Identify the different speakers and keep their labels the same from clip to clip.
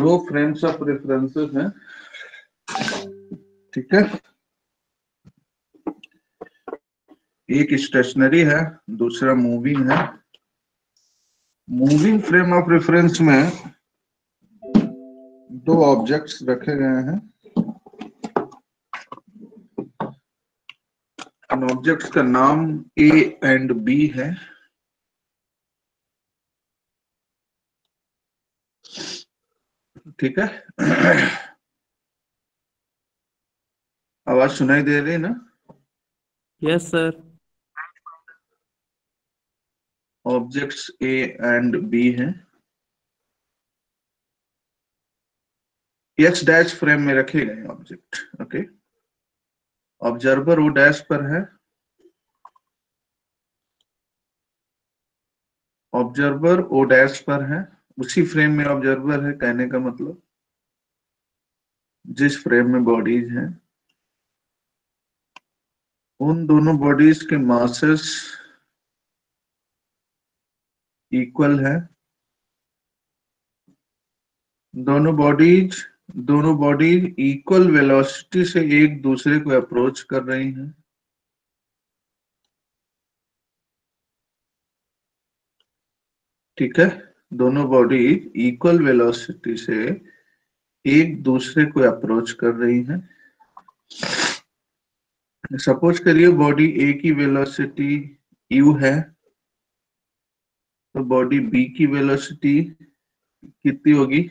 Speaker 1: दो frames of references हैं, ठीक है। एक स्टेशनरी है, दूसरा मूविंग है। मूविंग फ्रेम ऑफ रेफरेंस में दो ऑब्जेक्ट्स रखे गए हैं। इन ऑब्जेक्ट्स का नाम ए एंड बी है। ठीक है। आवाज सुनाई दे रही है ना?
Speaker 2: Yes sir.
Speaker 1: Objects A and B हैं। एक्स डैश फ्रेम में रखे गए object. Okay. Observer O dash पर है, ऑब्जर्वर ओ डैश पर है, उसी फ्रेम में ऑब्जर्वर है। कहने का मतलब जिस फ्रेम में बॉडीज हैं उन दोनों बॉडीज के मासेस इक्वल है। दोनों बॉडीज इक्वल वेलोसिटी से एक दूसरे को अप्रोच कर रही हैं। ठीक है। दोनों बॉडी इक्वल वेलोसिटी से एक दूसरे को अप्रोच कर रही हैं। सपोज करिए बॉडी ए की वेलोसिटी u है, तो बॉडी बी की वेलोसिटी कितनी होगी?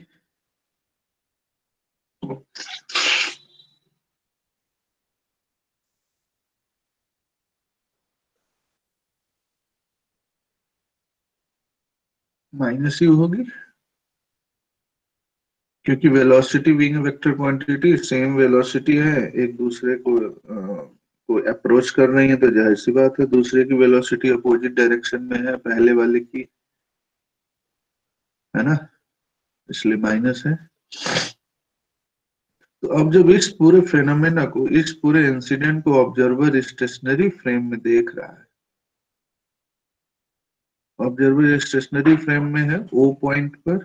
Speaker 1: माइनस यू होगी, क्योंकि velocity being vector quantity same velocity है, एक दूसरे को अप्रोच कर रही है, तो जाहिर सी बात है दूसरे की वेलोसिटी अपोजिट डायरेक्शन में है पहले वाले की, है ना, इसलिए माइनस है। तो अब जब इस पूरे फेनोमेना को, इस पूरे इंसिडेंट को ऑब्जर्वर स्टेशनरी फ्रेम में देख रहा है, ऑब्जर्वर स्टेशनरी फ्रेम में है ओ पॉइंट पर,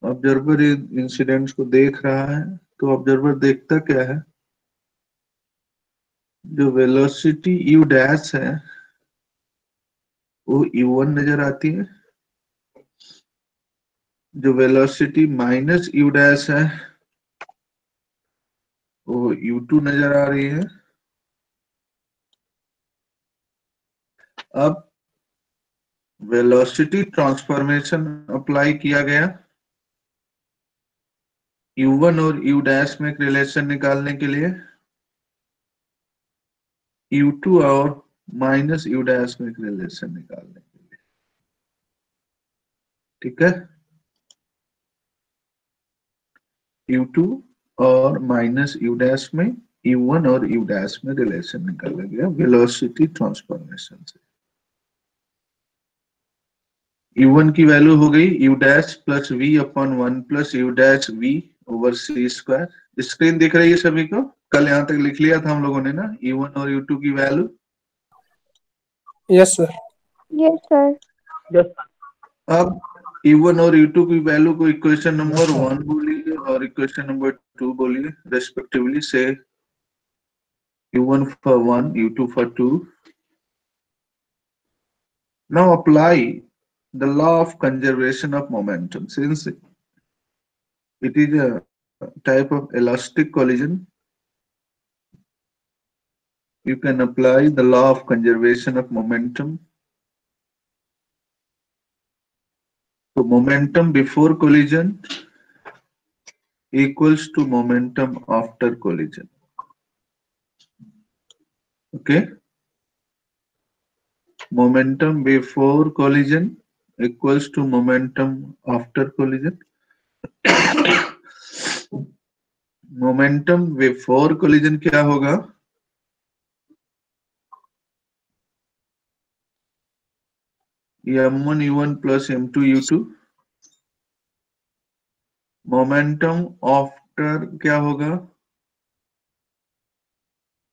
Speaker 1: ऑब्जर्वर इंसिडेंट्स को देख रहा है, तो ऑब्जर्वर देखता क्या है? जो वेलोसिटी यू डैश है वो u1 नजर आती है, जो वेलोसिटी माइनस यू डैश है वो u2 नजर आ रही है। अब वेलोसिटी ट्रांसफॉर्मेशन अप्लाई किया गया u1 और u डैश में एक रिलेशन निकालने के लिए, u2 और माइनस u डैश में एक रिलेशन निकालने के लिए। ठीक है। u2 और माइनस u डैश में u1 और u डैश में रिलेशन निकाला गया वेलोसिटी ट्रांसफॉर्मेशन से। u1 की वैल्यू हो गई u dash plus v upon 1 plus u dash v over c square. Screen दिख रही है सभी को? कल यहां तक लिख लिया था हम लोगों ने ना u1 और u2 की value.
Speaker 3: Yes sir.
Speaker 4: Yes sir.
Speaker 1: अब u1 और u2 की वैल्यू को इक्वेशन नंबर 1 बोलिए और इक्वेशन नंबर 2 बोलिए रेस्पेक्टिवली। से u1 for 1, u2 for 2. Now apply the law of conservation of momentum. Since it is a type of elastic collision, you can apply the law of conservation of momentum. So momentum before collision equals to momentum after collision. Okay. Momentum before collision equals to momentum after collision. Momentum before collision क्या होगा? m1 u1 plus m2 u2। Momentum after क्या होगा?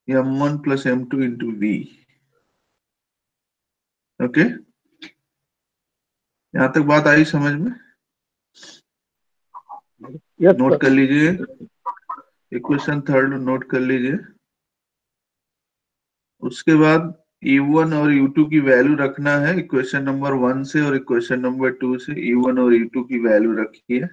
Speaker 1: m1 plus m2 into v। Okay, यहां तक बात आई समझ में?
Speaker 4: Yes,
Speaker 1: note
Speaker 4: sir.
Speaker 1: कर लीजिए, इक्वेशन थर्ड नोट कर लीजिए। उसके बाद U1 और U2 की वैल्यू रखना है इक्वेशन नंबर 1 से और इक्वेशन नंबर 2 से। U1 और U2 की वैल्यू रखिए।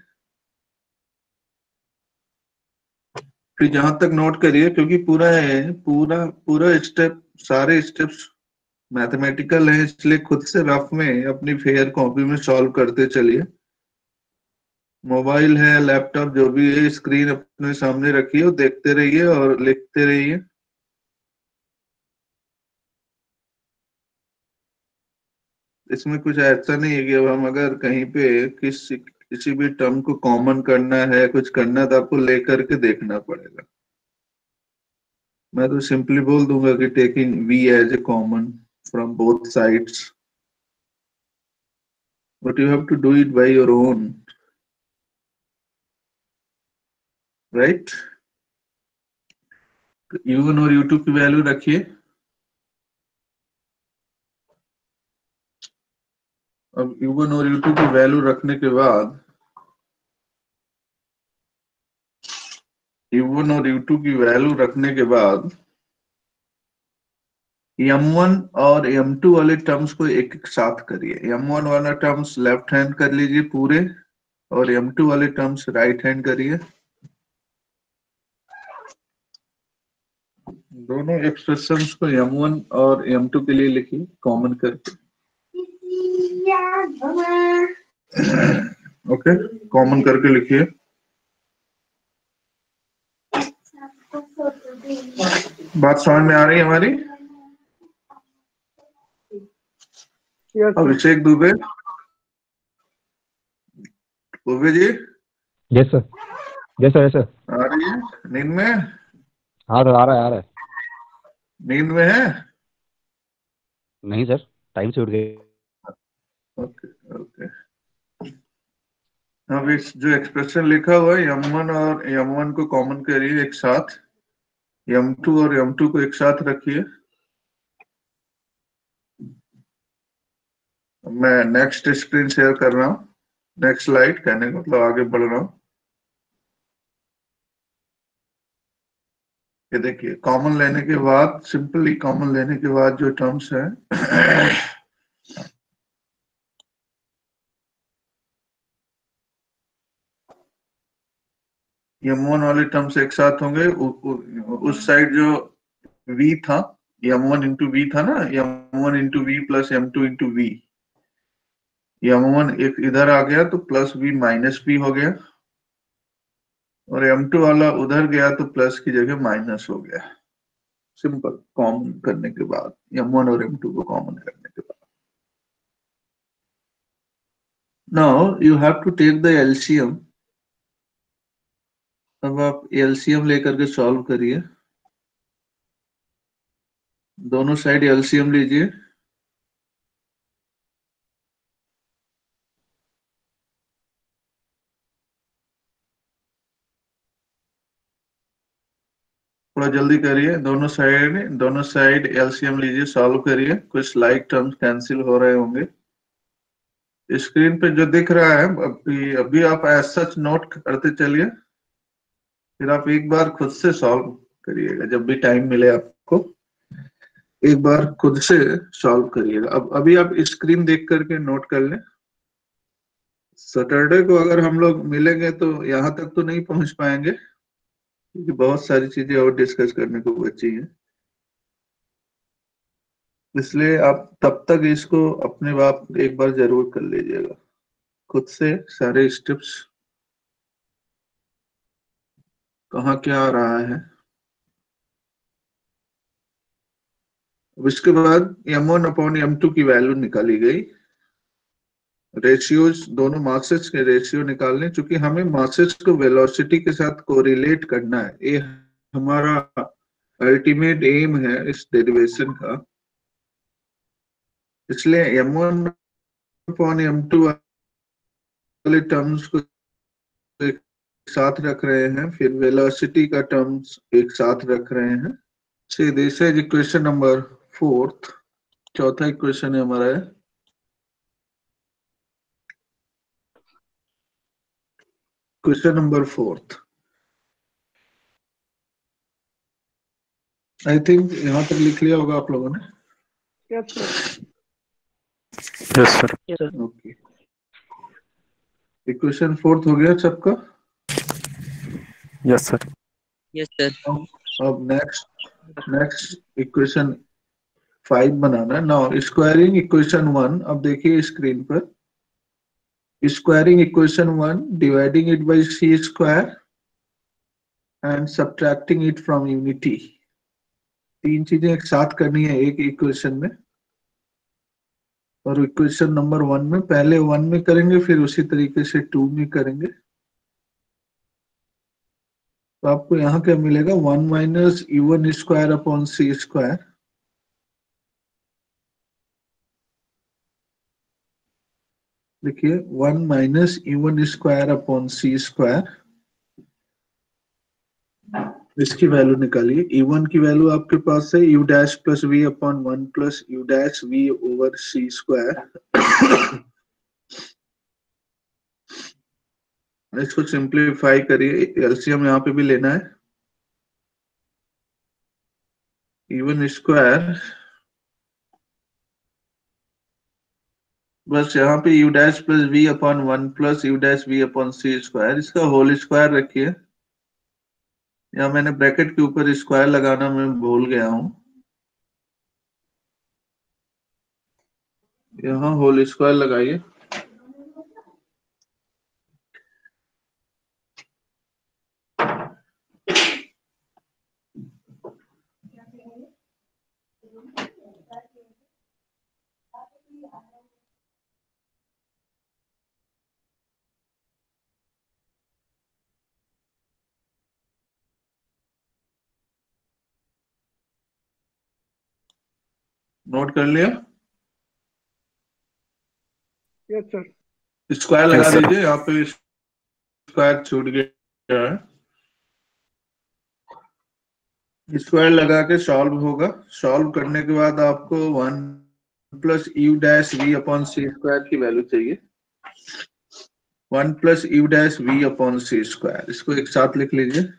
Speaker 1: फिर जहां तक नोट करिए, क्योंकि पूरा है, पूरा पूरा स्टेप, सारे स्टेप्स मैथमेटिकल है, इसलिए खुद से रफ में अपनी फेयर कॉपी में सॉल्व करते चलिए। मोबाइल है, लैपटॉप जो भी है, स्क्रीन अपने सामने रखिए और देखते रहिए और लिखते रहिए। इसमें कुछ ऐसा नहीं है कि अब हम अगर कहीं पे किसी भी टर्म को कॉमन करना है, कुछ करना है, तो आपको लेकर के देखना पड़ेगा। मैं तो सिंपली बोल दूंगा कि taking v as a common from both sides, but you have to do it by your own, right. u1 और u2 की वैल्यू रखिए। अब u1 और u2 की वैल्यू रखने के बाद u1 और u2 की वैल्यू रखने के बाद m1 और m2 वाले टर्म्स को एक एक साथ करिए। m1 वाला टर्म्स लेफ्ट हैंड कर लीजिए पूरे, और m2 वाले टर्म्स राइट हैंड करिए। दोनों एक्सप्रेशंस को m1 और m2 के लिए लिखिए कॉमन करके। ओके, कॉमन करके लिखिए। बात समझ में आ रही है हमारी?
Speaker 4: Yes, sir.
Speaker 1: Abhishek Dubey, Dubey ji
Speaker 3: yes sir, yes sir, yes sir.
Speaker 1: आ रही है नींद में?
Speaker 3: हाँ सर, आ रहा है, आ रहा है।
Speaker 1: नींद में है?
Speaker 3: नहीं सर, टाइम से उठ गए।
Speaker 1: Okay okay. अब इस जो एक्सप्रेशन लिखा हुआ है m1 और m1 को कॉमन करिए एक साथ, m2 और m2 को एक साथ रखिए। मैं नेक्स्ट स्क्रीन शेयर कर रहा हूँ, नेक्स्ट स्लाइड कहने का मतलब आगे बढ़ रहा हूँ। ये देखिए, कॉमन लेने के बाद, सिंपली कॉमन लेने के बाद जो टर्म्स है m1 वाले टर्म्स एक साथ होंगे। उस साइड जो v था, m1 इंटू वी था ना, m1 into v plus m2 into v, m1 एक इधर आ गया तो प्लस v माइनस v हो गया, और m2 वाला उधर गया तो प्लस की जगह माइनस हो गया। सिंपल कॉमन करने के बाद, m1 और m2 को कॉमन करने के बाद। Now you have to take the LCM. अब आप एलसीएम लेकर के सॉल्व करिए। दोनों साइड एलसीएम लीजिए। थोड़ा जल्दी करिए, दोनों साइड एलसीएम लीजिए, सॉल्व करिए। कुछ लाइक टर्म्स कैंसिल हो रहे होंगे। स्क्रीन पे जो दिख रहा है अभी आप एज सच नोट करते चलिए, फिर आप एक बार खुद से सॉल्व करिएगा। जब भी टाइम मिले आपको एक बार खुद से सॉल्व करिएगा। अब अभी आप स्क्रीन देख करके नोट कर लें। सैटरडे को अगर हम लोग मिलेंगे तो यहाँ तक तो नहीं पहुंच पाएंगे, क्योंकि बहुत सारी चीजें और डिस्कस करने को बची हैं। इसलिए आप तब तक इसको अपने आप एक बार जरूर कर लीजिएगा खुद से, सारे स्टेप्स कहाँ क्या आ रहा है। अब इसके बाद m1 अपॉन m2 की वैल्यू निकाली गई। रेशियोज, दोनों मासेस के रेशियो निकालने, चूंकि हमें मासेस को वेलोसिटी के साथ कोरिलेट करना है, ये हमारा अल्टीमेट एम है इस डेरिवेशन का। इसलिए m1 अपॉन m2 वाले टर्म्स को एक साथ रख रहे हैं, फिर वेलोसिटी का टर्म्स एक साथ रख रहे हैं। See, this is equation number 4th, चौथा इक्वेशन है हमारा है। Question number 4। आई थिंक यहाँ तक लिख लिया होगा आप लोगों ने।
Speaker 4: Yes, sir.
Speaker 2: Yes sir.
Speaker 1: Okay, equation 4 हो गया सबका।
Speaker 2: Yes sir.
Speaker 5: Yes sir.
Speaker 1: अब नेक्स्ट इक्वेशन 5 बनाना है। नाउ स्क्वायरिंग इक्वेशन 1, अब देखिए स्क्रीन पर, squaring equation 1 dividing it by c square and subtracting it from unity. तीन चीजें एक साथ करनी है एक इक्वेशन में, और इक्वेशन नंबर 1 में पहले 1 में करेंगे, फिर उसी तरीके से 2 में करेंगे। तो आपको यहाँ क्या मिलेगा, 1 माइनस u1 स्क्वायर अपॉन सी स्क्वायर। देखिए 1 माइनस u1 स्क्वायर अपॉन सी स्क्वायर, इसकी वैल्यू निकालिए। u1 की वैल्यू आपके पास है u dash plus v upon 1 plus u dash we over C square. इसको सिंप्लीफाई करिए, एलसीएम यहाँ पे भी लेना है। u1 स्क्वायर बस यहाँ पे u dash plus v upon 1 plus u dash v upon सी स्क्वायर, इसका होल स्क्वायर रखिए। यहाँ मैंने ब्रैकेट के ऊपर स्क्वायर लगाना मैं भूल गया हूं, यहाँ होल स्क्वायर लगाइए। नोट कर लिया?
Speaker 4: Yes, sir.
Speaker 1: स्क्वायर लगा
Speaker 2: Yes, sir.
Speaker 1: दीजिए, यहाँ पे स्क्वायर छूट गया है। स्क्वायर लगा के सॉल्व होगा। सॉल्व करने के बाद आपको 1 plus u dash v upon सी स्क्वायर की वैल्यू चाहिए। 1 plus u dash v upon सी स्क्वायर, इसको एक साथ लिख लीजिए।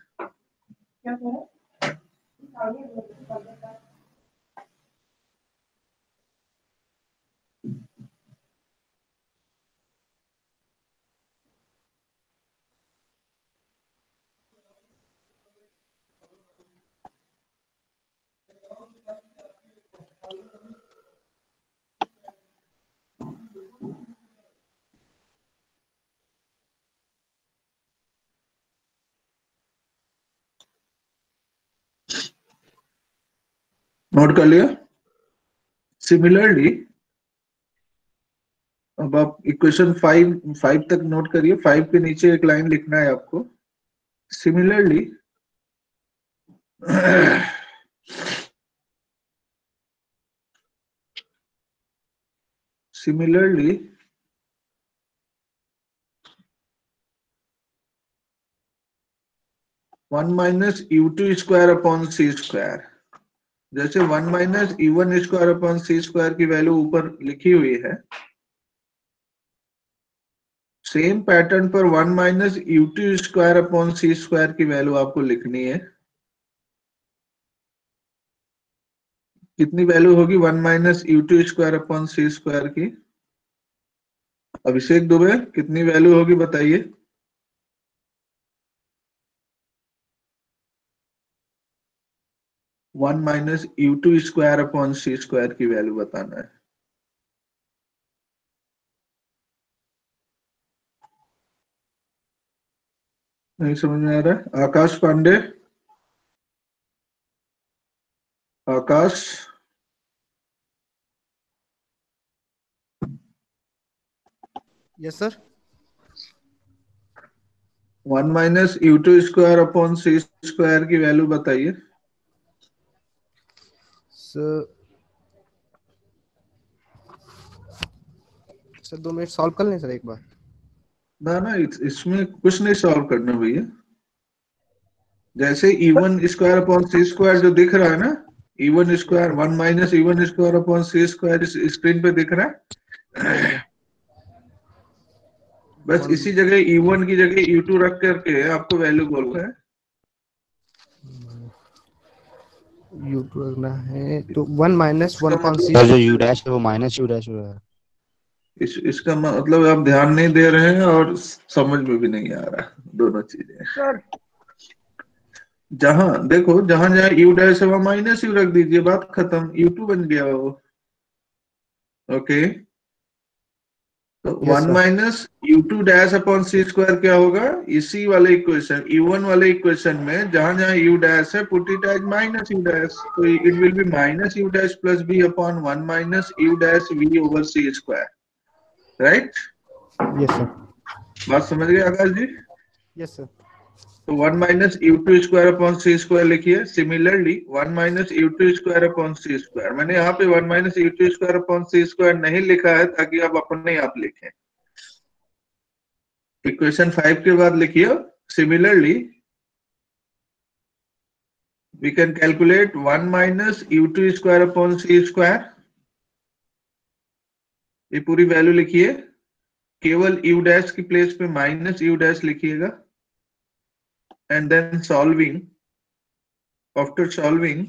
Speaker 1: नोट कर लिया? सिमिलरली अब आप इक्वेशन 5 तक नोट करिए। 5 के नीचे एक लाइन लिखना है आपको। Similarly similarly 1 minus u2 square upon सी स्क्वायर, जैसे 1 माइनस u1 स्क्वायर अपॉन सी स्क्वायर की वैल्यू ऊपर लिखी हुई है, सेम पैटर्न पर 1 माइनस u2 स्क्वायर अपॉन सी स्क्वायर की वैल्यू आपको लिखनी है। कितनी वैल्यू होगी 1 माइनस u2 स्क्वायर अपॉन सी स्क्वायर की? अभिषेक दुबे कितनी वैल्यू होगी बताइए। One minus u2 square upon सी स्क्वायर की वैल्यू बताना है। नहीं समझ में आ रहा है? Akash Pandey, Akash,
Speaker 6: yes sir.
Speaker 1: 1 minus u2 square upon सी स्क्वायर की वैल्यू बताइए।
Speaker 6: सर 2 मिनट सॉल्व कर लें सर एक बार।
Speaker 1: ना इसमें कुछ नहीं सॉल्व करना भैया। जैसे e1 स्क्वायर अपॉन सी स्क्वायर जो दिख रहा है ना, e1 square 1 minus e1 square upon सी स्क्वायर स्क्रीन पे दिख रहा है। बस इसी जगह U1 की जगह U2 रख करके आपको वैल्यू बोलना है।
Speaker 6: U2 रखना है तो 1 माइनस
Speaker 1: इसका
Speaker 6: 1 अपॉन
Speaker 1: मतलब
Speaker 6: सी।
Speaker 3: सर जो यू डैश है वो माइनस यू डैश हो रहा है।
Speaker 1: इसका मतलब आप ध्यान नहीं दे रहे हैं और समझ में भी नहीं आ रहा दोनों चीजें।
Speaker 4: सर
Speaker 1: जहां देखो जहां जहां यू डैश है वहां माइनस यू रख दीजिए, बात खत्म, U2 बन गया वो। ओके, तो
Speaker 6: yes
Speaker 1: 1
Speaker 6: sir.
Speaker 1: Minus U2 dash upon सी स्क्वायर क्या होगा, इसी वाले इक्वेशन U1 वाले इक्वेशन में जहां जहां यू डैश है put it as minus you dash, तो it will be minus you dash plus B upon 1 minus you dash we over C square. Right,
Speaker 6: yes sir.
Speaker 1: बात समझ गए आकाश जी?
Speaker 6: Yes sir.
Speaker 1: तो 1 माइनस U2 स्क्वायर अपॉन सी square लिखिए। Similarly 1 minus U2 square upon सी square, मैंने यहाँ पे 1 minus U2 square upon सी square नहीं लिखा है ताकि आप अपने आप लिखें। इक्वेशन 5 के बाद लिखिए similarly we can calculate 1 minus U2 square upon C square। ये पूरी वैल्यू लिखिए, केवल U डैश की प्लेस पे माइनस U डैश लिखिएगा। And then solving, after solving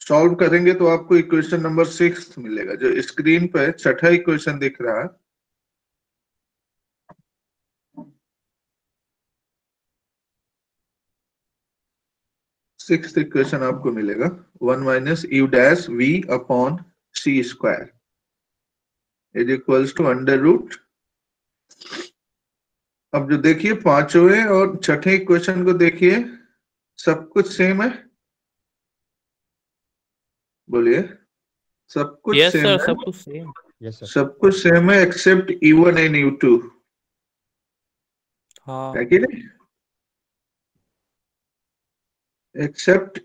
Speaker 1: solve करेंगे तो आपको इक्वेशन नंबर 6 मिलेगा, जो स्क्रीन पर छठा इक्वेशन दिख रहा है। सिक्स इक्वेशन आपको मिलेगा 1 minus you dash v upon C square is equals to under root. अब जो देखिए पांचवें और छठे इक्वेशन को देखिए, सब कुछ सेम है, बोलिए सब कुछ
Speaker 2: यस
Speaker 1: सेम
Speaker 2: सर,
Speaker 1: है।
Speaker 2: सब कुछ सेम।
Speaker 3: Yes sir.
Speaker 1: सब कुछ सेम है एक्सेप्ट U1 एंड U2, है
Speaker 2: हाँ।
Speaker 1: कि नहीं? Except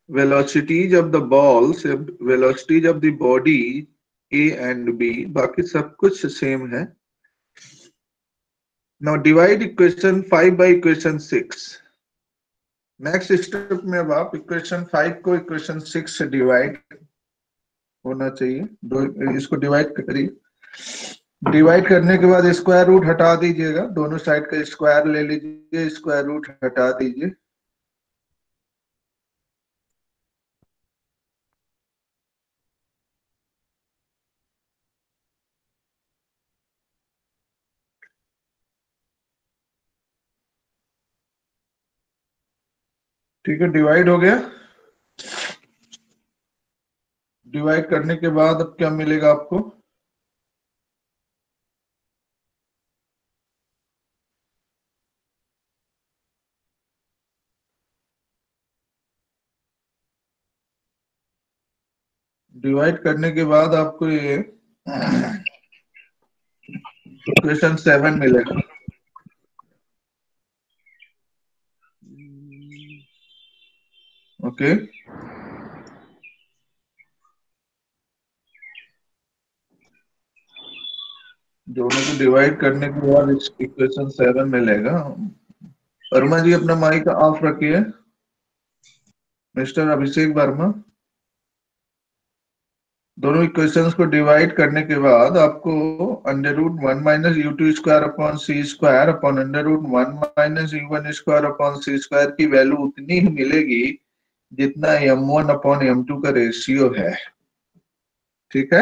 Speaker 1: velocities of the balls, velocities of the body A and B, बाकी सब कुछ सेम है। Now divide equation 5 by equation 6। Next step में अब आप इक्वेशन 5 को इक्वेशन 6 से डिवाइड होना चाहिए। दो इसको डिवाइड करिए। डिवाइड करने के बाद स्क्वायर रूट हटा दीजिएगा, दोनों साइड का स्क्वायर ले लीजिए, स्क्वायर रूट हटा दीजिए। ठीक है, डिवाइड हो गया। डिवाइड करने के बाद अब क्या मिलेगा आपको, डिवाइड करने के बाद आपको ये इक्वेशन 7 मिलेगा। ओके, दोनों को डिवाइड करने के बाद इक्वेशन 7 मिलेगा। वर्मा जी अपना माइक ऑफ रखिए। मिस्टर अभिषेक वर्मा, दोनों इक्वेशंस को डिवाइड करने के बाद आपको under root 1 minus U2 square upon सी square upon under root 1 minus U1 square upon सी स्क्वायर की वैल्यू उतनी ही मिलेगी जितना M1 अपॉन M2 का रेशियो है। ठीक है,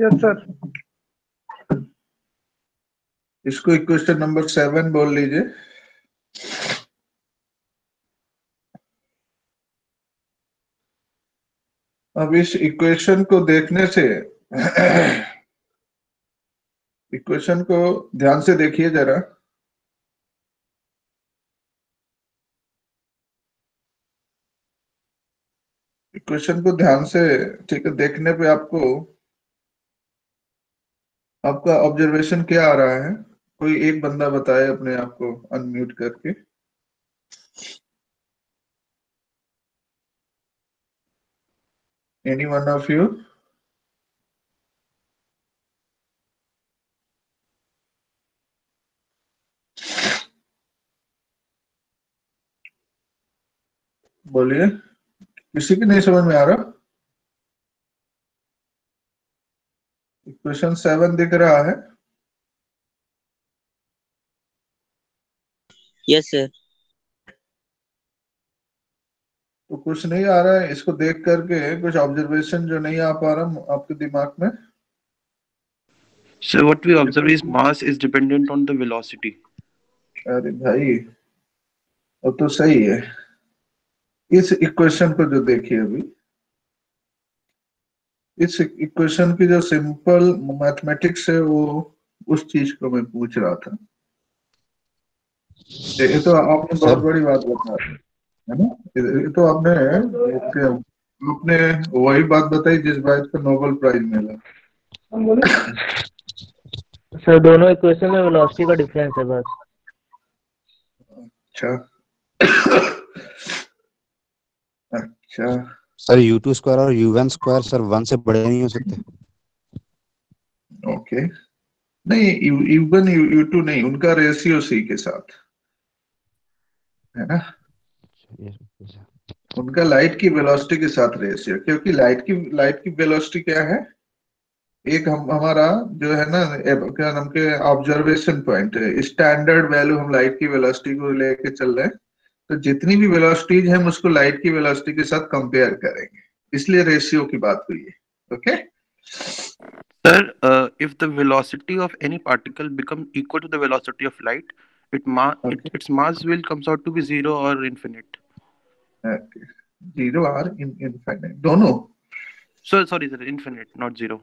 Speaker 4: यस सर।
Speaker 1: इसको इक्वेशन नंबर 7 बोल लीजिए। अब इस इक्वेशन को देखने से इक्वेशन को ध्यान से देखिए जरा। इक्वेशन को ध्यान से, ठीक है, देखने पे आपको आपका ऑब्जर्वेशन क्या आ रहा है? कोई एक बंदा बताए अपने आप को अनम्यूट करके। Any one of you? बोलिए, किसी की नहीं समझ में आ रहा? इक्वेशन 7 दिख रहा है?
Speaker 5: Yes sir.
Speaker 1: तो कुछ नहीं आ रहा है, इसको देख करके कुछ ऑब्जर्वेशन जो नहीं आ पा रहा आपके दिमाग में?
Speaker 2: So what we observe is mass is dependent on the velocity.
Speaker 1: अरे भाई, वो तो सही है। इस इक्वेशन को जो देखिए अभी, इस इक्वेशन की जो सिंपल मैथमेटिक्स है वो उस चीज को मैं पूछ रहा था। ये तो आपने बहुत बड़ी बात बता दी है ना। ये तो आपने वही बात बताई जिस बात पर नोबेल प्राइज मिला।
Speaker 5: सर दोनों इक्वेशन में वेलोसिटी का डिफरेंस है बस।
Speaker 1: अच्छा अच्छा
Speaker 3: सर U2 स्क्वायर और U1 स्क्वायर सर 1 से बड़े नहीं हो सकते?
Speaker 1: ओके, नहीं U1 U2 नहीं, उनका रेशियो C के साथ है ना, उनका लाइट की वेलोसिटी के साथ रेशियो। क्योंकि लाइट की वेलोसिटी क्या है, एक हमारा जो है ना, क्या नाम के ऑब्जर्वेशन पॉइंट है, स्टैंडर्ड वैल्यू हम लाइट की वेलोसिटी को लेके चल रहे हैं। तो जितनी भी वेलोसिटीज है हम उसको लाइट की वेलोसिटी के साथ कंपेयर करेंगे, इसलिए रेशियो की बात हुई है। Okay
Speaker 2: Sir, if the velocity of any particle become equal to the velocity of light, its mass will comes out to be 0 or infinite.
Speaker 1: Zero और इनफिनिट दोनों?
Speaker 2: So sorry sir, infinite, not 0.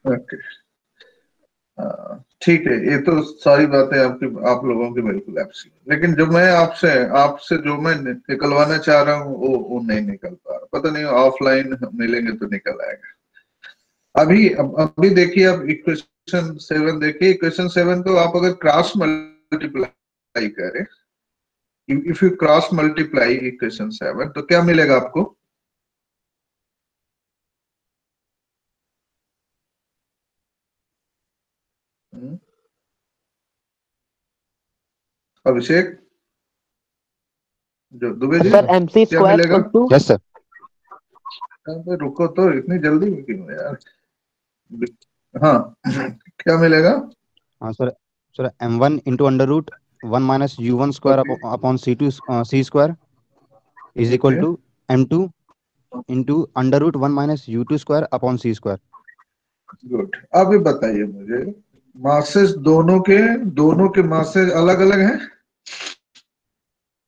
Speaker 1: Okay ठीक है, ये तो सारी बातें आप लोगों की बिल्कुल ऐसी, लेकिन जो मैं आपसे जो मैं निकलवाना चाह रहा हूँ वो नहीं निकल पा रहा। पता नहीं, ऑफलाइन मिलेंगे तो निकल आएगा। अभी देखिए, अब इक्वेशन 7 देखिए। इक्वेशन 7 को आप अगर क्रॉस मल्टीप्लाई करें, if you cross multiply equation 7 तो क्या मिलेगा आपको? अभिषेक, जो दुबे जी,
Speaker 5: सर MC
Speaker 1: क्या
Speaker 5: स्क्वायर
Speaker 1: मिलेगा?
Speaker 5: Equal to.
Speaker 3: Yes sir.
Speaker 1: रुको तो, इतनी जल्दी क्यों यार? हाँ क्या मिलेगा?
Speaker 3: हाँ sir, sir M1 into under root 1 minus U1 square upon C square is equal to M2 into under root 1 minus U2 square upon C square.
Speaker 1: Good. अब ये बताइए मुझे, मासेस दोनों के मासेस अलग अलग हैं?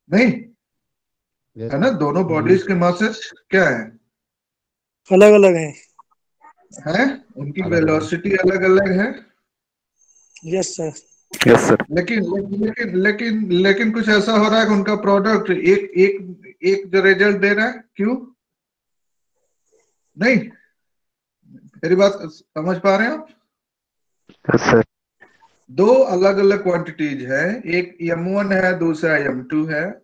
Speaker 1: नहीं
Speaker 3: yes,
Speaker 1: है ना, दोनों बॉडीज के मासेस क्या है?
Speaker 4: अलग अलग है।
Speaker 1: हैं, उनकी
Speaker 3: अलग अलग है।
Speaker 1: वेलोसिटी अलग अलग है।
Speaker 4: Yes sir.
Speaker 2: Yes sir.
Speaker 1: लेकिन कुछ ऐसा हो रहा है कि उनका प्रोडक्ट एक जो रिजल्ट दे रहा है, क्यों नहीं? मेरी बात समझ पा रहे हैं आप?
Speaker 2: Yes sir.
Speaker 1: दो अलग अलग क्वांटिटीज है, एक M1 है, दूसरा M2 है।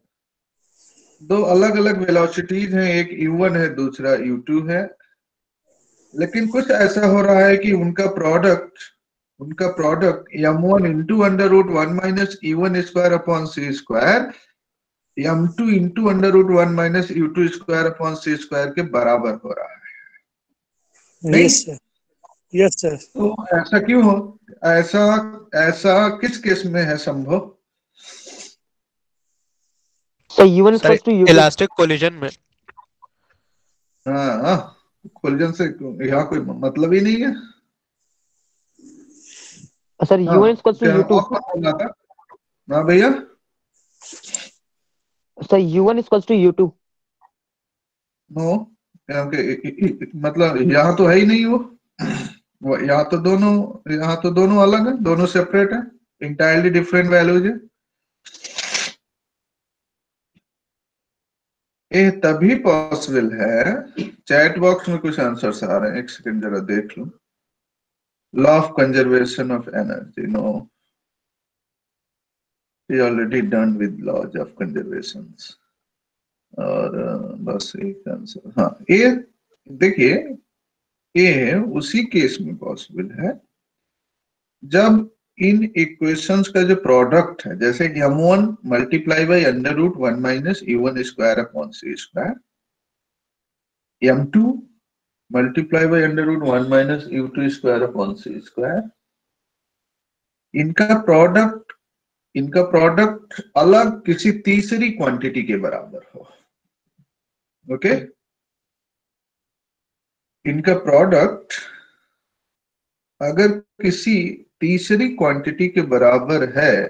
Speaker 1: दो अलग अलग वेलोसिटीज हैं, एक U1 है, दूसरा U2 है। लेकिन कुछ ऐसा हो रहा है कि उनका product M1 into under root 1 minus E1 square upon C square M2 into under root 1 minus U2 square upon C square के बराबर हो रहा है। नहीं?
Speaker 4: Yes sir. Yes sir.
Speaker 1: तो ऐसा क्यों हो? ऐसा किस केस में है संभव?
Speaker 5: Sir U1 equal to U2।
Speaker 7: Elastic collision में।
Speaker 1: हाँ, कोलिजन से यहाँ कोई मतलब ही नहीं है।
Speaker 5: Sir U1 equal to U2।
Speaker 1: हाँ भैया,
Speaker 5: sir U1 equal to U2।
Speaker 1: No, मतलब यहाँ तो है ही नहीं वो यहाँ तो दोनों अलग है, दोनों सेपरेट है, इंटायरली डिफरेंट वैल्यूज है। ये तभी पॉसिबल है। चैट बॉक्स में कुछ आंसर्स आ रहे हैं, एक सेकंड जरा देख लो। Law of conservation of energy, no, we already done with laws of conservation. और बस एक आंसर, हाँ ये देखिए, ये उसी केस में पॉसिबल है जब इन इक्वेशंस का जो प्रोडक्ट है, जैसे m1 multiply by under root 1 minus u1 square upon c square, m2 multiply by under root 1 minus u2 square upon c square, इनका प्रोडक्ट अलग किसी तीसरी क्वांटिटी के बराबर हो। ओके, इनका प्रोडक्ट अगर किसी तीसरी क्वांटिटी के बराबर है,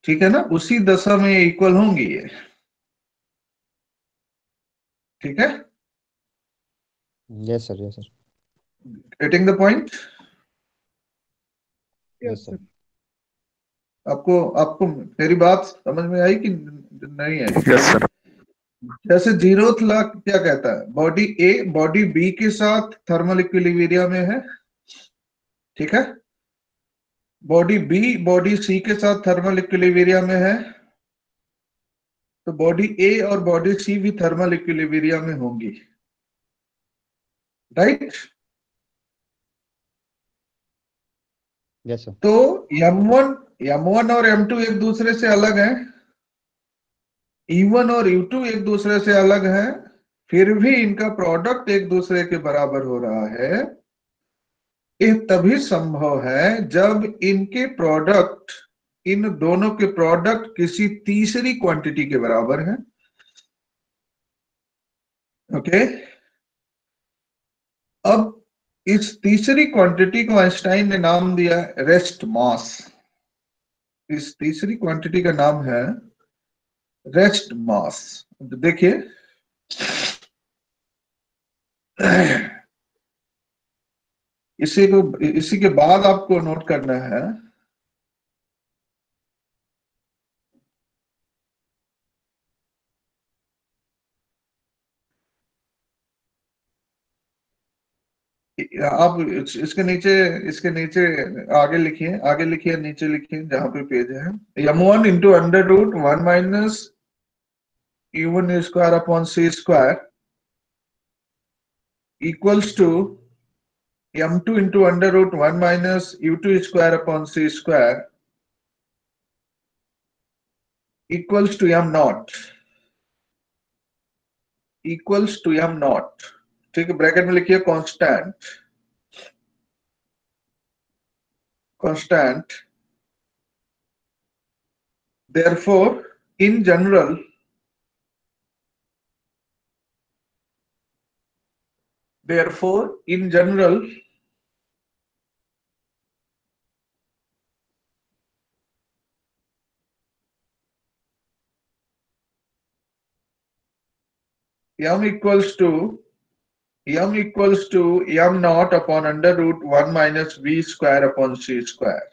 Speaker 1: ठीक है ना, उसी दशा में इक्वल होंगी ये। ठीक है,
Speaker 3: yes sir, yes sir,
Speaker 1: getting the point?
Speaker 3: Yes sir.
Speaker 1: आपको आपको मेरी बात समझ में आई कि नहीं आई?
Speaker 2: Yes sir.
Speaker 1: जैसे जीरोथ लॉ क्या कहता है, बॉडी ए बॉडी बी के साथ थर्मल इक्विलिब्रियम में है, ठीक है, बॉडी बी बॉडी सी के साथ थर्मल इक्विलिब्रियम में है, तो बॉडी ए और बॉडी सी भी थर्मल इक्विलिब्रियम में होंगी, राइट?
Speaker 3: Yes sir.
Speaker 1: तो m1 और m2 एक दूसरे से अलग हैं, E1 और U2 एक दूसरे से अलग हैं, फिर भी इनका प्रोडक्ट एक दूसरे के बराबर हो रहा है। ये तभी संभव है जब इनके प्रोडक्ट, इन दोनों के प्रोडक्ट किसी तीसरी क्वांटिटी के बराबर है। ओके, अब इस तीसरी क्वांटिटी को आइंस्टाइन ने नाम दिया रेस्ट मास। इस तीसरी क्वांटिटी का नाम है रेस्ट मास। देखिए, इसी के बाद आपको नोट करना है आप इसके नीचे आगे लिखिए नीचे लिखिए जहां पे पेज है, m1 into under root 1 minus u1 square upon c square equals to m2 into under root 1 minus u2 square upon c square equals to m naught, equals to m naught. ठीक है, bracket में लिखिए constant. therefore in general m equals to m naught upon under root 1 minus v square upon c square.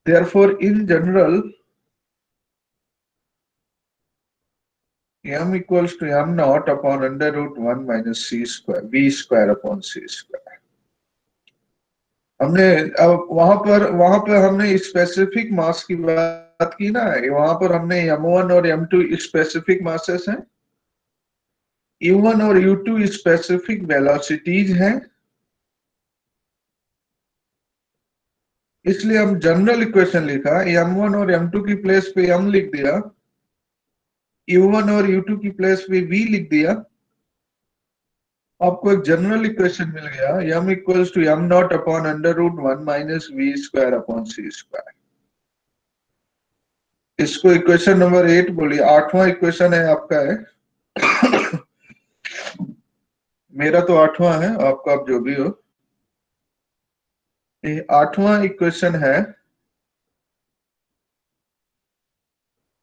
Speaker 1: Therefore, in general, m equals to m naught upon under root 1 minus c square, v square upon c square. हमने अब वहां पर हमने specific मास की बात की ना, वहां पर हमने m1 और m2 स्पेसिफिक मासेस हैं, u1 और u2 स्पेसिफिक वेलोसिटीज हैं, इसलिए हम जनरल इक्वेशन लिखा, m1 और m2 की प्लेस पे m लिख दिया, u1 और u2 की प्लेस पे v लिख दिया, आपको एक जनरल इक्वेशन मिल गया, m equals to m naught upon under root 1 minus v square upon c square. इसको इक्वेशन नंबर 8 बोलिए, 8वां इक्वेशन है आपका है। मेरा तो 8वां है, आपका आप जो भी हो। 8वां इक्वेशन है,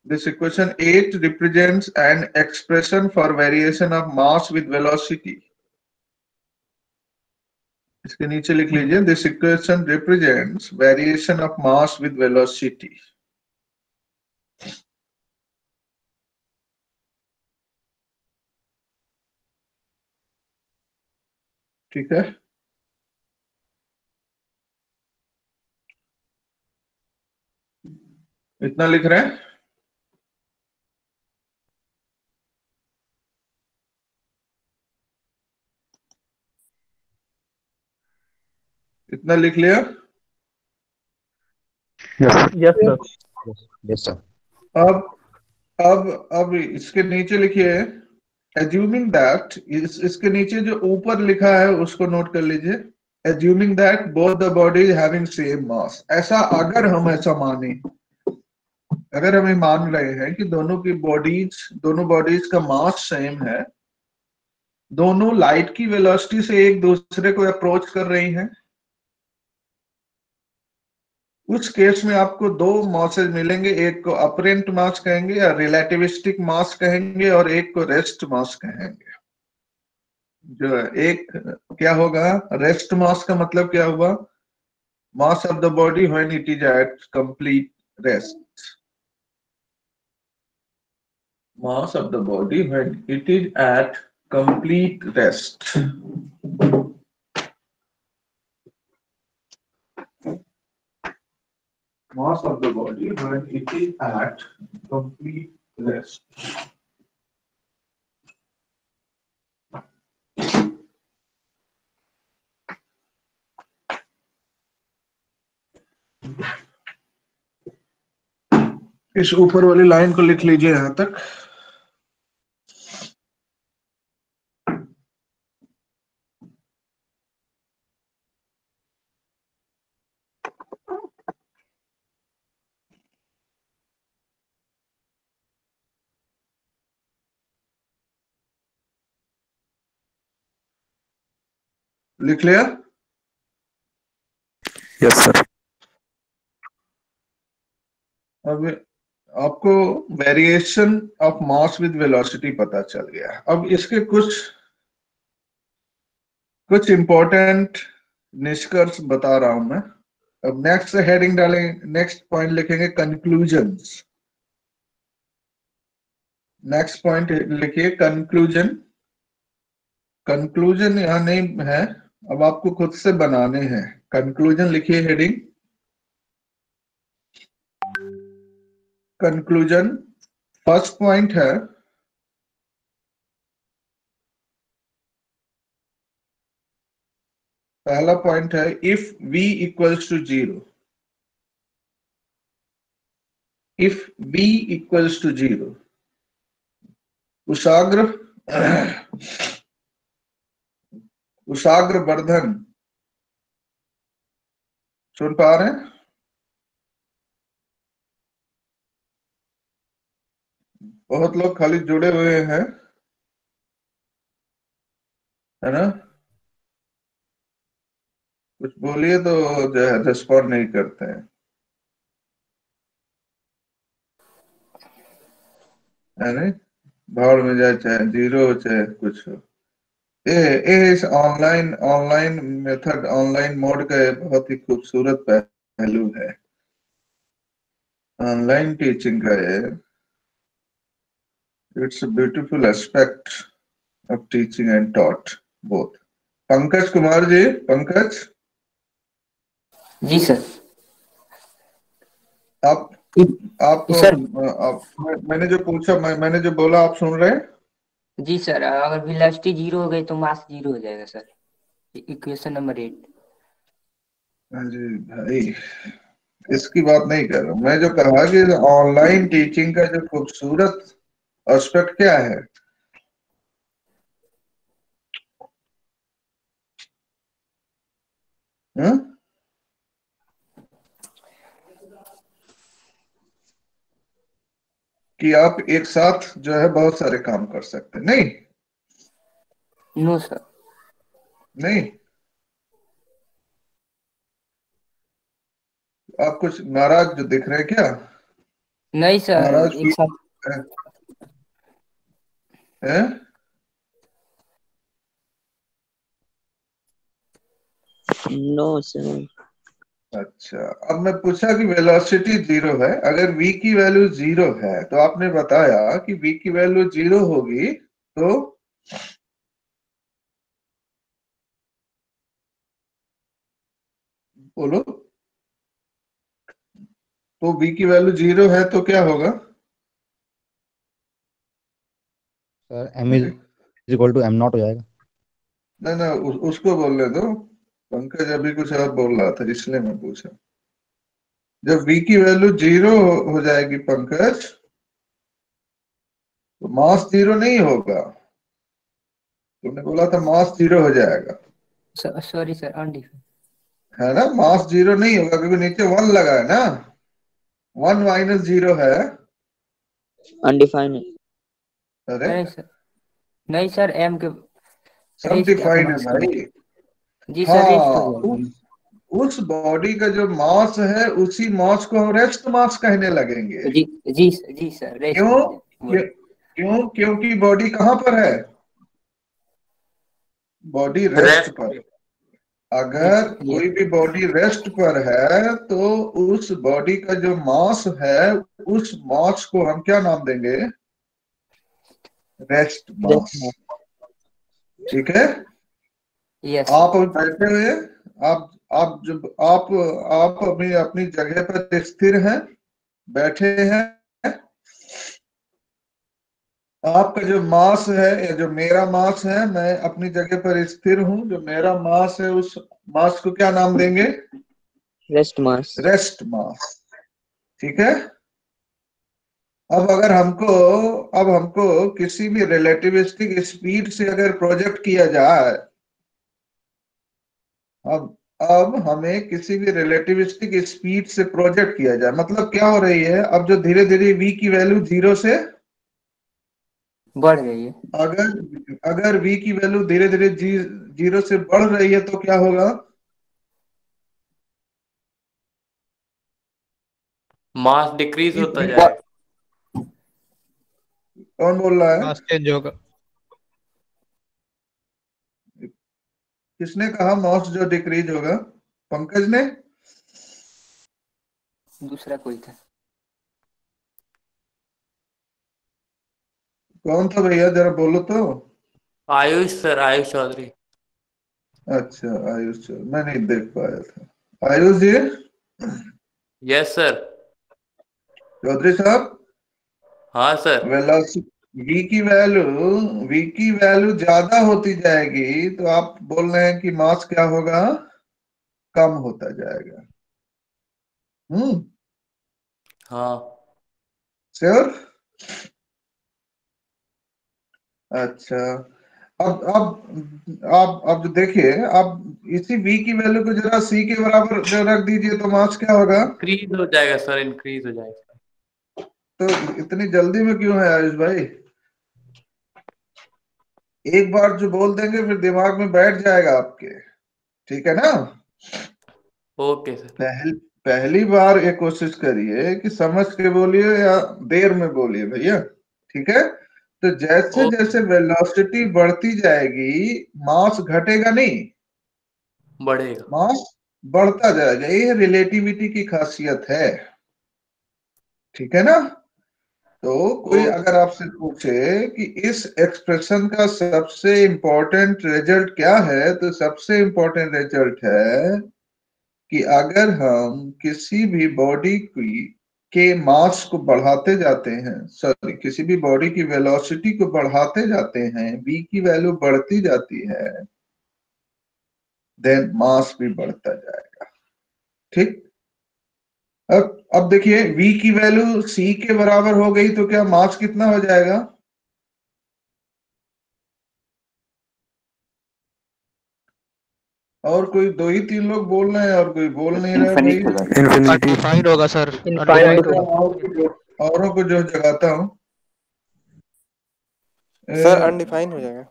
Speaker 1: this equation 8 represents an expression for variation of mass with velocity. इसके नीचे लिख लीजिए, this equation represents variation of mass with velocity. ठीक है, इतना लिख रहे हैं। इतना लिख लिया?
Speaker 5: Yes sir.
Speaker 3: Yes sir.
Speaker 1: अब इसके नीचे लिखिए assuming that, इसके नीचे जो ऊपर लिखा है उसको नोट कर लीजिए। assuming that both the bodies having same mass, ऐसा अगर हम ऐसा माने, अगर हम ये मान रहे हैं कि दोनों बॉडीज का मास सेम है, दोनों लाइट की वेलोसिटी से एक दूसरे को अप्रोच कर रही हैं, उस केस में आपको दो मासेस मिलेंगे, एक को अपरेंट मास कहेंगे या रिलेटिविस्टिक मास कहेंगे और एक को रेस्ट मास कहेंगे। जो एक क्या होगा, रेस्ट मास का मतलब क्या हुआ, mass of the body when it is at complete rest, mass of the body when it is at complete rest. Mass of the body when it is at complete rest. इस ऊपर वाली line को लिख लीजिए यहां तक। लिख लिया?
Speaker 2: Yes sir.
Speaker 1: अब आपको variation of mass with velocity पता चल गया। अब इसके कुछ इंपॉर्टेंट निष्कर्ष बता रहा हूं मैं। अब नेक्स्ट हेडिंग डालेंगे, नेक्स्ट पॉइंट लिखेंगे कंक्लूजन्स। नेक्स्ट पॉइंट लिखिए कंक्लूजन। कंक्लूजन यहां नहीं है, अब आपको खुद से बनाने हैं। कंक्लूजन लिखिए हेडिंग कंक्लूजन। फर्स्ट पॉइंट है पहला पॉइंट है if v equals to 0, if v equals to 0, उसाग्र वर्धन, सुन पा रहे हैं? बहुत लोग खाली जुड़े हुए हैं, है ना? कुछ बोलिए तो जो है रिस्पॉन्ड नहीं करते हैं, है नहीं? भाड़ में जाए, चाहे जीरो हो चाहे कुछ हो। ये इस ऑनलाइन मेथड, ऑनलाइन मोड का बहुत ही खूबसूरत पहलू है ऑनलाइन टीचिंग का। ये it's a beautiful aspect of teaching and taught both. Pankaj Kumar ji, Pankaj
Speaker 7: ji sir.
Speaker 1: आप
Speaker 7: सर
Speaker 1: मैंने जो पूछा, मैंने जो बोला आप सुन रहे हैं?
Speaker 7: जी सर, अगर वेलोसिटी 0 हो गई तो मास 0 हो जाएगा सर। Equation number 8।
Speaker 1: हाँ जी भाई, इसकी बात नहीं कर रहा हूं मैं। जो कहा कि ऑनलाइन टीचिंग का जो खूबसूरत एस्पेक्ट क्या है, हा? कि आप एक साथ जो है बहुत सारे काम कर सकते हैं। नहीं
Speaker 7: नो सर।
Speaker 1: नहीं, आप कुछ नाराज जो दिख रहे हैं क्या?
Speaker 7: नहीं सर,
Speaker 1: नाराज
Speaker 7: एक साथ।
Speaker 1: है?
Speaker 8: No sir.
Speaker 1: अच्छा, अब मैं पूछा कि वेलोसिटी 0 है, अगर v की वैल्यू 0 है तो आपने बताया कि v की वैल्यू 0 होगी तो बोलो, तो v की वैल्यू 0 है तो क्या होगा?
Speaker 3: Sir m is equal to m naught हो जाएगा।
Speaker 1: ना उसको बोलने दो। पंकज अभी कुछ और बोल रहा था इसलिए मैं पूछा। जब v की वैल्यू 0 हो जाएगी पंकज, तो मास 0 नहीं होगा। तुमने बोला था मास 0 हो जाएगा,
Speaker 7: सॉरी सर, अनडिफाइंड।
Speaker 1: है ना? मास 0 नहीं होगा क्योंकि नीचे 1 लगा है ना, 1 माइनस 0 है।
Speaker 8: अनडिफाइंड।
Speaker 1: अरे
Speaker 7: नहीं सर, नहीं सर, एम के
Speaker 1: सब
Speaker 7: रेस्ट
Speaker 1: डिफाइंड है
Speaker 7: मास के
Speaker 1: भाई।
Speaker 7: जी सर, रेस्ट हो
Speaker 1: हाँ,
Speaker 7: जाएगी।
Speaker 1: उस बॉडी का जो मास है उसी मास को हम रेस्ट मास कहने लगेंगे।
Speaker 7: जी जी जी सर, रेस्ट
Speaker 1: क्यों?
Speaker 7: हो जाएगी।
Speaker 1: क्यों? क्योंकि बॉडी कहाँ पर है? बॉडी रेस्ट पर।
Speaker 7: जी
Speaker 1: अगर
Speaker 7: सर, ये
Speaker 1: कोई भी बॉडी रेस्ट पर है तो उस बॉडी का जो मास है उस मास को हम क्या नाम देंगे? Rest
Speaker 8: rest
Speaker 1: mass. ठीक है?
Speaker 7: यस
Speaker 1: आप
Speaker 7: सर।
Speaker 1: अभी बैठे हुए, आप जब आप अभी अपनी जगह पर स्थिर हैं, बैठे हैं, आपका जो मास है या जो मेरा मास है, मैं अपनी जगह पर स्थिर हूं, जो मेरा मास है उस मास को क्या नाम देंगे?
Speaker 8: Rest mass.
Speaker 1: Rest mass. ठीक है? अब हमको किसी भी रिलेटिविस्टिक स्पीड से अगर प्रोजेक्ट किया जाए, अब हमें किसी भी रिलेटिविस्टिक स्पीड से प्रोजेक्ट किया जाए, मतलब क्या हो रही है? अब जो धीरे धीरे v की वैल्यू 0 से
Speaker 7: बढ़ रही है।
Speaker 1: अगर v की वैल्यू धीरे धीरे 0 से बढ़ रही है तो क्या होगा?
Speaker 9: मास डिक्रीज होता
Speaker 1: v-
Speaker 9: जाएगा।
Speaker 1: कौन बोल रहा है?
Speaker 6: मास चेंज होगा।
Speaker 1: किसने कहा मास जो डिक्रीज होगा? पंकज ने?
Speaker 7: दूसरा कोई था।
Speaker 1: कौन था भैया, जरा बोलो तो।
Speaker 9: आयुष सर, आयुष चौधरी।
Speaker 1: अच्छा, आयुष सर, मैं नहीं देख पाया था। आयुष जी,
Speaker 9: यस सर।
Speaker 1: चौधरी साहब,
Speaker 9: हाँ सर।
Speaker 1: वेलोसिटी v की वैल्यू ज्यादा होती जाएगी तो आप बोल रहे हैं कि मास क्या होगा? कम होता जाएगा।
Speaker 9: हाँ
Speaker 1: श्योर? अच्छा, अब देखिए, अब इसी v की वैल्यू को जरा c के बराबर जो रख दीजिए तो मास क्या होगा?
Speaker 9: इंक्रीज हो जाएगा सर, इंक्रीज हो जाएगा।
Speaker 1: तो इतनी जल्दी में क्यों है आयुष भाई? एक बार जो बोल देंगे फिर दिमाग में बैठ जाएगा आपके। ठीक है ना?
Speaker 9: Okay sir.
Speaker 1: पहली बार ये कोशिश करिए कि समझ के बोलिए या देर में बोलिए भैया। ठीक है? तो जैसे
Speaker 9: ओके,
Speaker 1: जैसे वेलोसिटी बढ़ती जाएगी मास घटेगा नहीं,
Speaker 9: बढ़ेगा।
Speaker 1: मास बढ़ता जाएगा। ये रिलेटिविटी की खासियत है। ठीक है ना? तो कोई
Speaker 9: ओके।
Speaker 1: अगर आपसे पूछे कि इस एक्सप्रेशन का सबसे इंपॉर्टेंट रिजल्ट क्या है, तो सबसे इंपॉर्टेंट रिजल्ट है कि अगर हम किसी भी बॉडी की के मास को बढ़ाते जाते हैं, सॉरी, किसी भी बॉडी की वेलोसिटी को बढ़ाते जाते हैं, v की वैल्यू बढ़ती जाती है, देन मास भी बढ़ता जाएगा। ठीक? अब देखिए, v की वैल्यू c के बराबर हो गई तो क्या मास कितना हो जाएगा? और कोई दो ही तीन लोग बोल रहे हैं और कोई बोल नहीं रहा है भाई।
Speaker 2: इन्फिनिट हो जाएगा।
Speaker 6: इन्फिनिटी अनडिफाइंड होगा सर,
Speaker 5: इनफाइनाइट
Speaker 6: अनडिफाइंड
Speaker 5: होगा।
Speaker 6: होगा।
Speaker 1: औरों को जो जगाता हूँ।
Speaker 10: सर अनडिफाइन हो जाएगा।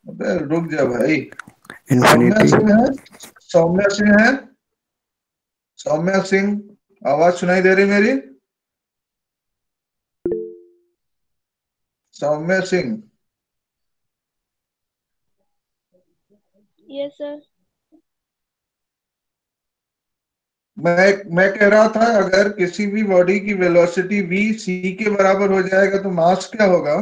Speaker 1: अबे रुक जा भाई। सौम्या
Speaker 6: इन्फिनिटी
Speaker 1: सिंह है? सौम्या सिंह है? सौम्या सिंह, आवाज सुनाई दे रही मेरी? Saumya Singh,
Speaker 11: yes sir.
Speaker 1: मैं कह रहा था अगर किसी भी बॉडी की वेलोसिटी v c के बराबर हो जाएगा तो मास क्या होगा?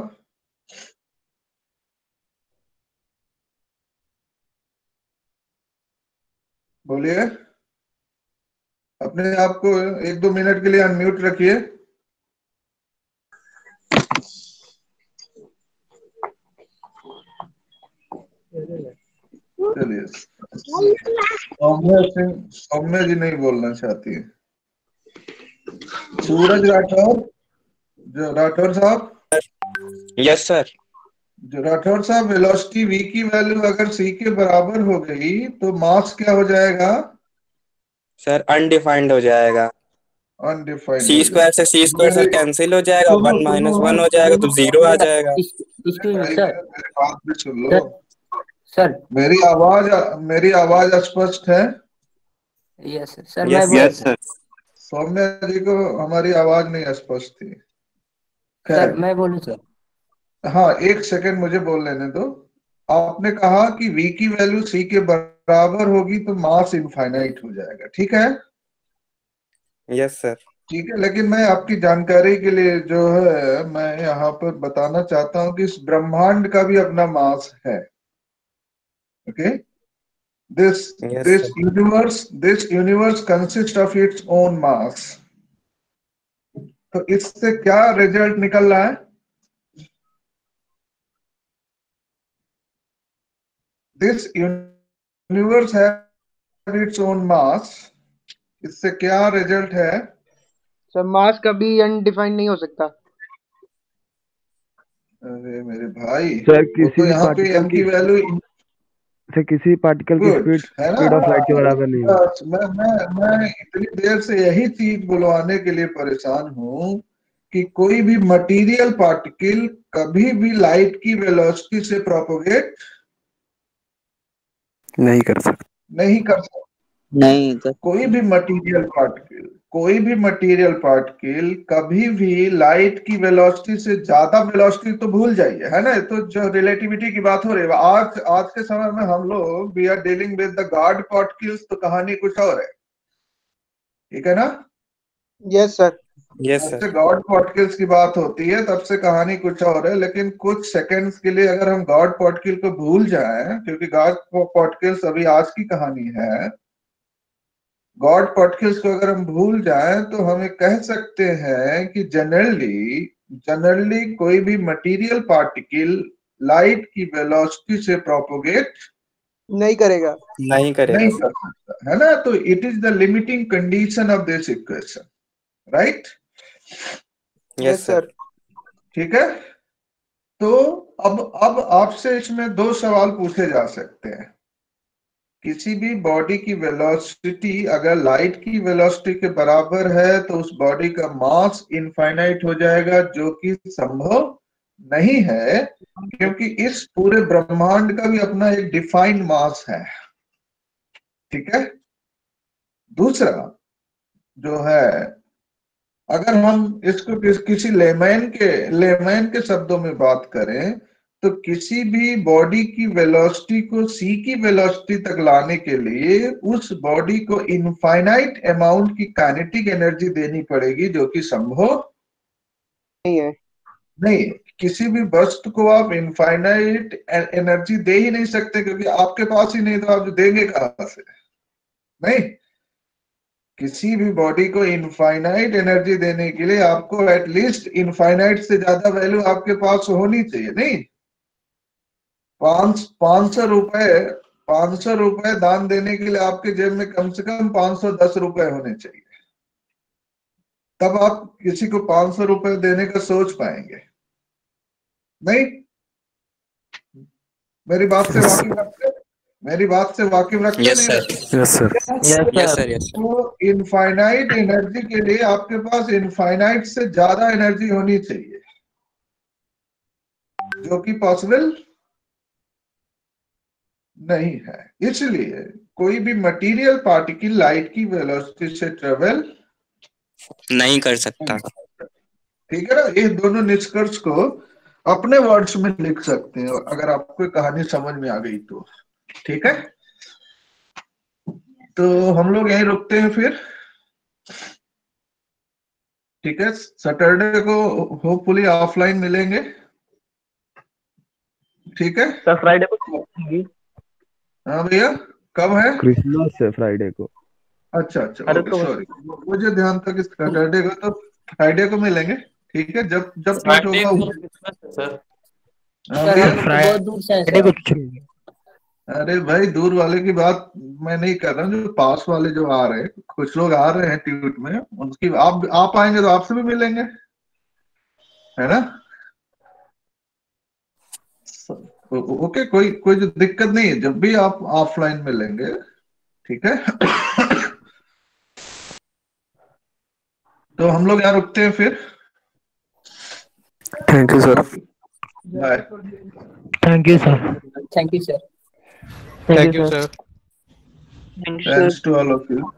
Speaker 1: बोलिए। अपने आप को 1-2 मिनट के लिए अनम्यूट रखिए। चलिए, सौम्य जी नहीं बोलना चाहती है। सूरज राठौर, जो राठौर साहब।
Speaker 10: Yes sir.
Speaker 1: जो राठौर साहब, वेलोसिटी v की वैल्यू अगर c के बराबर हो गई तो मास क्या हो जाएगा?
Speaker 10: सर अनडिफाइंड हो जाएगा।
Speaker 1: अनडिफाइंड
Speaker 10: सी
Speaker 1: हो
Speaker 10: स्क्वायर से सी स्क्वायर सर
Speaker 1: जाएगा।
Speaker 10: कैंसिल हो जाएगा,
Speaker 1: सुनो
Speaker 10: 1
Speaker 1: सुनो
Speaker 10: - 1 हो जाएगा तो 0 आ जाएगा।
Speaker 7: एक्सक्यूज मी
Speaker 1: भाई,
Speaker 7: सर।
Speaker 1: मेरे बात भी सुन लो।
Speaker 7: सर
Speaker 1: मेरी आवाज स्पष्ट है?
Speaker 7: Yes sir. सर मैं बोल
Speaker 2: यस सर।
Speaker 1: सौम्या जी को हमारी आवाज नहीं स्पष्ट थी।
Speaker 7: सर
Speaker 1: खैर,
Speaker 7: मैं बोलूं सर।
Speaker 1: हाँ, एक सेकंड मुझे बोल लेने दो। आपने कहा कि v की वैल्यू c के बराबर होगी तो मास इनफाइनाइट हो जाएगा, ठीक है?
Speaker 10: Yes sir.
Speaker 1: ठीक है, लेकिन मैं आपकी जानकारी के लिए जो है मैं यहाँ पर बताना चाहता हूँ कि इस ब्रह्मांड का भी अपना मास है। Okay, this
Speaker 10: yes
Speaker 1: this
Speaker 10: sir.
Speaker 1: Universe consist of its own mass. तो इससे क्या रिजल्ट निकल रहा है? This universe have its own mass. इससे क्या रिजल्ट है?
Speaker 6: सर मास कभी अनडिफाइंड नहीं हो सकता।
Speaker 1: अरे मेरे भाई,
Speaker 11: सर
Speaker 1: वो
Speaker 11: किसी
Speaker 1: तो
Speaker 11: भी
Speaker 1: यहाँ पे
Speaker 11: पार्टिकल
Speaker 1: m
Speaker 11: की
Speaker 1: की वैल्यू
Speaker 11: सर किसी पार्टिकल की
Speaker 1: गुड
Speaker 11: स्पीड
Speaker 1: है ना?
Speaker 11: स्पीड ऑफ लाइट के बराबर नहीं होगी।
Speaker 1: बस मैं इतनी देर से यही चीज बुलवाने के लिए परेशान हूँ कि कोई भी मटेरियल पार्टिकल कभी भी लाइट की वेलोसिटी से प्रोपोगेट
Speaker 11: नहीं कर सकता।
Speaker 1: नहीं कर सकता।
Speaker 8: नहीं सर।
Speaker 1: कोई भी मटेरियल पार्टिकल कभी भी लाइट की वेलोसिटी से ज्यादा वेलोसिटी तो भूल जाइए, है ना? तो जो रिलेटिविटी की बात हो रही है, आज के समय में हम लोग we are dealing with the God particles, तो कहानी कुछ और है, ठीक है ना?
Speaker 6: Yes sir.
Speaker 10: यस
Speaker 1: जब
Speaker 10: सर।
Speaker 1: से गॉड पार्टिकल्स की बात होती है तब से कहानी कुछ और है। लेकिन कुछ सेकंड्स के लिए अगर हम गॉड पार्टिकल को भूल जाएं, क्योंकि गॉड पार्टिकल्स अभी आज की कहानी है, गॉड पार्टिकल्स को अगर हम भूल जाएं तो हमें कह सकते हैं कि जनरली कोई भी मटेरियल पार्टिकल लाइट की वेलोसिटी से प्रोपोगेट
Speaker 6: नहीं करेगा।
Speaker 10: नहीं करेगा
Speaker 1: नहीं
Speaker 10: सर।
Speaker 1: कर सकता, है ना? तो it is the limiting condition of this equation, right?
Speaker 10: Yes
Speaker 6: yes
Speaker 10: sir.
Speaker 6: Sir.
Speaker 1: ठीक है, तो अब आपसे इसमें दो सवाल पूछे जा सकते हैं। किसी भी बॉडी की वेलोसिटी अगर लाइट की वेलोसिटी के बराबर है तो उस बॉडी का मास इनफाइनाइट हो जाएगा, जो कि संभव नहीं है, क्योंकि इस पूरे ब्रह्मांड का भी अपना एक डिफाइंड मास है, ठीक है? दूसरा जो है, अगर हम इसको किसी लेमैन के शब्दों में बात करें तो किसी भी बॉडी की वेलोसिटी को c की वेलोसिटी तक लाने के लिए उस बॉडी को इनफाइनाइट अमाउंट की काइनेटिक एनर्जी देनी पड़ेगी, जो कि संभव
Speaker 6: नहीं है।
Speaker 1: नहीं। किसी भी वस्तु को आप इनफाइनाइट एनर्जी दे ही नहीं सकते, क्योंकि आपके पास ही नहीं, तो आप देंगे कहां से? नहीं, किसी भी बॉडी को इनफाइनाइट एनर्जी देने के लिए आपको एटलीस्ट इनफाइनाइट से ज्यादा वैल्यू आपके पास होनी चाहिए। नहीं, 500 रुपए दान देने के लिए आपके जेब में कम से कम 510 रुपए होने चाहिए, तब आप किसी को 500 रुपए देने का सोच पाएंगे। नहीं, मेरी बात से वाकिफ रखते
Speaker 10: यस
Speaker 1: नहीं
Speaker 10: सर।
Speaker 1: रखते?
Speaker 11: Yes sir.
Speaker 10: Yes sir. Yes sir.
Speaker 1: तो इनफाइनाइट एनर्जी के लिए आपके पास इनफाइनाइट से ज्यादा एनर्जी होनी चाहिए, जो कि पॉसिबल नहीं है। इसलिए कोई भी मटेरियल पार्टिकल लाइट की वेलोसिटी से ट्रेवल
Speaker 10: नहीं कर सकता।
Speaker 1: ठीक है ना? ये दोनों निष्कर्ष को अपने वर्ड्स में लिख सकते हैं, अगर आपको कहानी समझ में आ गई तो। ठीक है, तो हम लोग यहीं रुकते हैं फिर। ठीक है, सैटरडे को होपफुली ऑफलाइन मिलेंगे। ठीक है
Speaker 5: सर फ्राइडे को होगी।
Speaker 1: हाँ भैया, कब है?
Speaker 11: क्रिसमस है फ्राइडे को।
Speaker 1: अच्छा,
Speaker 5: अरे
Speaker 1: ओके,
Speaker 5: तो
Speaker 1: सॉरी, मुझे ध्यान था कि सैटरडे को, तो फ्राइडे को मिलेंगे। ठीक है, जब जब टीच
Speaker 9: फ्राइडे
Speaker 1: होगा
Speaker 9: को क्रिसमस है सर।
Speaker 1: हाँ
Speaker 7: सर
Speaker 1: भैया,
Speaker 7: हम लोग तो बहुत दूर से हैं
Speaker 5: फ्राइडे
Speaker 7: सर।
Speaker 5: को छुट्टी।
Speaker 1: अरे भाई दूर वाले की बात मैं नहीं कर रहा हूँ, जो पास वाले जो आ रहे हैं, कुछ लोग आ रहे हैं ट्यूट में, उनकी आप आएंगे तो आपसे भी मिलेंगे, है ना? ओके, कोई कोई जो दिक्कत नहीं है, जब भी आप ऑफलाइन मिलेंगे, ठीक है? तो हम लोग यहाँ रुकते हैं फिर।
Speaker 11: Thank you sir.
Speaker 1: Bye.
Speaker 5: Thank you sir.
Speaker 8: Thank you sir.
Speaker 5: Thank you sir.
Speaker 1: Thanks to all of you.